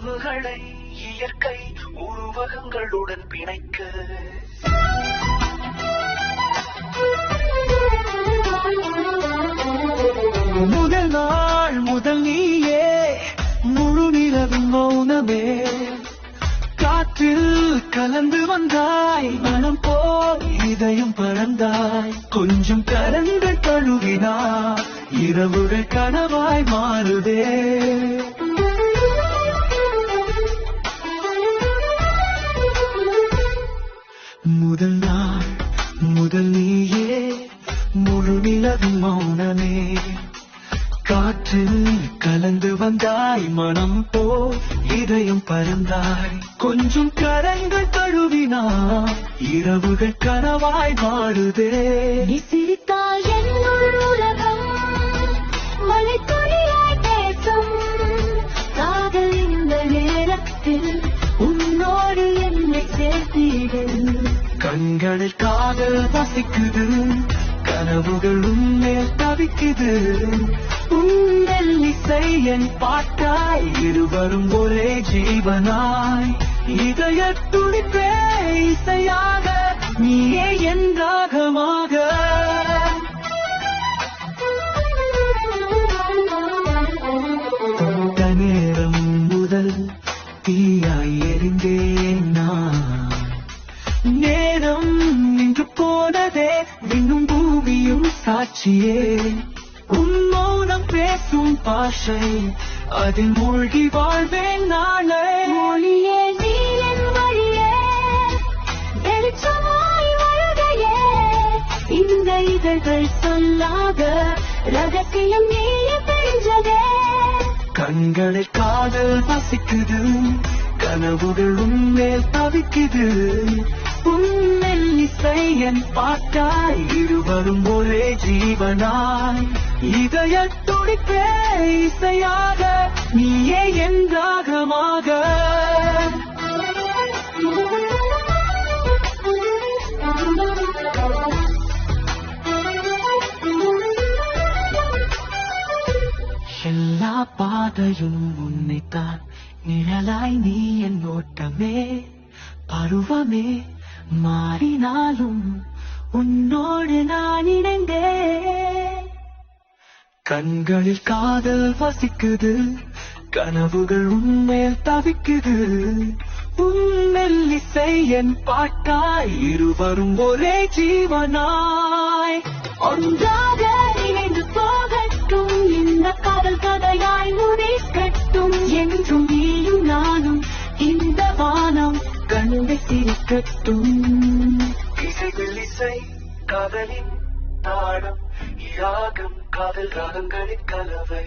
உறவுகளை இயற்கை உருவகங்களுடன் பிணைக்க முதல் நாள் முதல் நீயே முழு நிலவின் மௌனமே காற்றில் கலந்து வந்தாய் மனம் போல் இதயம் பறந்தாய் கொஞ்சம் கரங்கள் கழுவினா இரவுகள் கனவாய் மாறுதே முதல் நாள் முதல் நீயே முழு நிலவின் மௌனமே காற்றில் கலந்து வந்தாய் மனம் போல் இதயம் பறந்தாய் கொஞ்சம் கரங்கள் கழுவினா இரவுகள் கனவாய் மாறுதே நீ சிரித்தால் என்னுள் உலகம் மழை துளியாய் பேசும் காதல் இந்த நேரத்தில் உன்னோடு என்னை சேர்த்தீடு கண்களில் காதல் வசிக்குது கனவுகளும் மேல் தவிக்குது உங்கள் இசை என் பாட்டாய் இருவரும் ஒரே ஜீவனாய் இதய துடிப்பே இசையாக நீயே என் ராகமாக நேரம் முதல் தீயாய் எரிந்தேன் நான் நேரம் நின்று போனதே விண்ணும் பூமியும் சாட்சியே உன் மௌனம் பேசும் பாஷை அதில் மூழ்கி வாழ்வேன் நாளை மொழியே நீ என் வழியே வெளிச்சமாய் வருகையே இந்த இதழ்கள் சொல்லாத ரகசியம் நீயே தெரிஞ்சதே கண்களில் காதல் வசிக்குது கனவுகள் உன்மேல் தவிக்குது உன்னில் இசை என் பாட்டாய் இருவரும் ஒரே ஜீவனாய் இதய துடிப்பே இசையாக நீயே என் ராகமாக எல்லா பாதையும் உன்னைத்தான் நிழலாய் நீ என் ஓட்டமே பருவமே மாறினாலும் உன்னோடு நான் இணைந்தேன் கண்களில் காதல் வசிக்குது கனவுகள் உன்மேல் தவிக்குது உன்னில் இசை என் பாட்டாய் இருவரும் ஒரே ஜீவனாய் ஒன்றாக இணைந்து போகட்டும் இந்த காதல் கதையாய் முடிக்கட்டும் என்றும் நீயும் நானும் இந்த வானம் கண்டு சிரிக்கட்டும் இசைகள் இசை காதலின் தாளம் யாகம் காதல் ராகங்களின் கலவை